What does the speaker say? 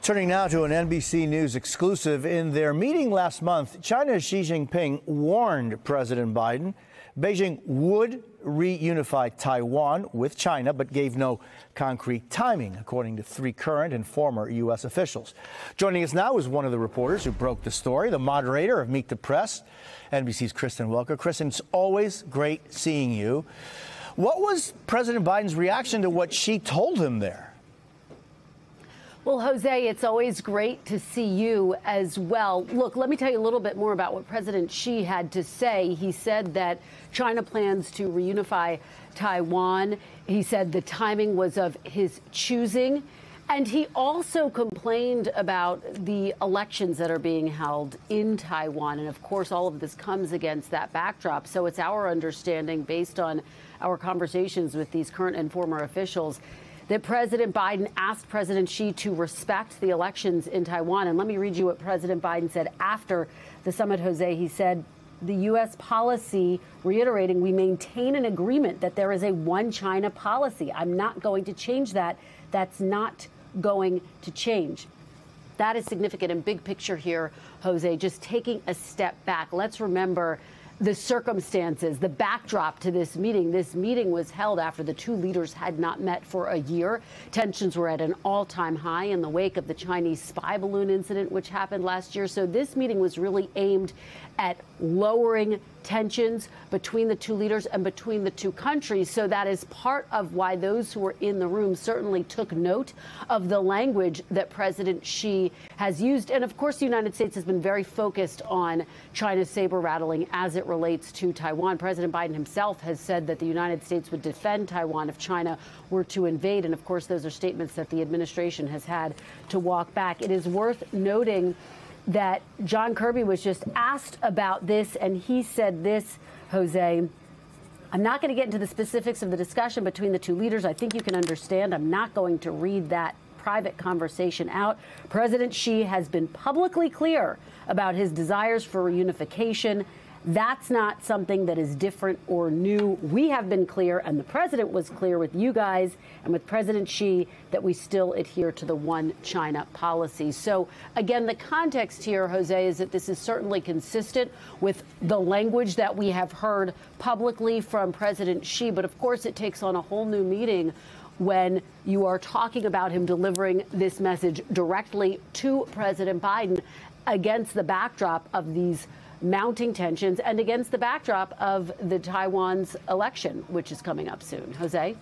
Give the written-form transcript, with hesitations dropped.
Turning now to an NBC News exclusive. In their meeting last month, China's Xi Jinping warned President Biden Beijing would reunify Taiwan with China, but gave no concrete timing, according to three current and former U.S. officials. Joining us now is one of the reporters who broke the story, the moderator of Meet the Press, NBC's Kristen Welker. Kristen, it's always great seeing you. What was President Biden's reaction to what Xi told him there? Well, Jose, it's always great to see you as well. Look, let me tell you a little bit more about what President Xi had to say. He said that China plans to reunify Taiwan. He said the timing was of his choosing. And he also complained about the elections that are being held in Taiwan. And of course, all of this comes against that backdrop. So it's our understanding, based on our conversations with these current and former officials, that President Biden asked President Xi to respect the elections in Taiwan. And let me read you what President Biden said after the summit, Jose. He said, the U.S. policy, reiterating, we maintain an agreement that there is a one China policy. I'm not going to change that. That's not going to change. That is significant and big picture here, Jose. Just taking a step back, let's remember the circumstances, the backdrop to this meeting. This meeting was held after the two leaders had not met for a year. Tensions were at an all-time high in the wake of the Chinese spy balloon incident, which happened last year. So this meeting was really aimed at lowering tensions between the two leaders and between the two countries. So that is part of why those who were in the room certainly took note of the language that President Xi has used. And of course, the United States has been very focused on China's saber rattling as it relates to Taiwan. President Biden himself has said that the United States would defend Taiwan if China were to invade. And of course, those are statements that the administration has had to walk back. It is worth noting that John Kirby was just asked about this, and he said this, Jose. I'm not going to get into the specifics of the discussion between the two leaders. I think you can understand. I'm not going to read that private conversation out. President Xi has been publicly clear about his desires for reunification. That's not something that is different or new. We have been clear, and the president was clear with you guys and with President Xi, that we still adhere to the one China policy. So again, the context here, Jose, is that this is certainly consistent with the language that we have heard publicly from President Xi. But of course, it takes on a whole new meaning when you are talking about him delivering this message directly to President Biden against the backdrop of these mounting tensions and against the backdrop of the Taiwan's election, which is coming up soon. Jose?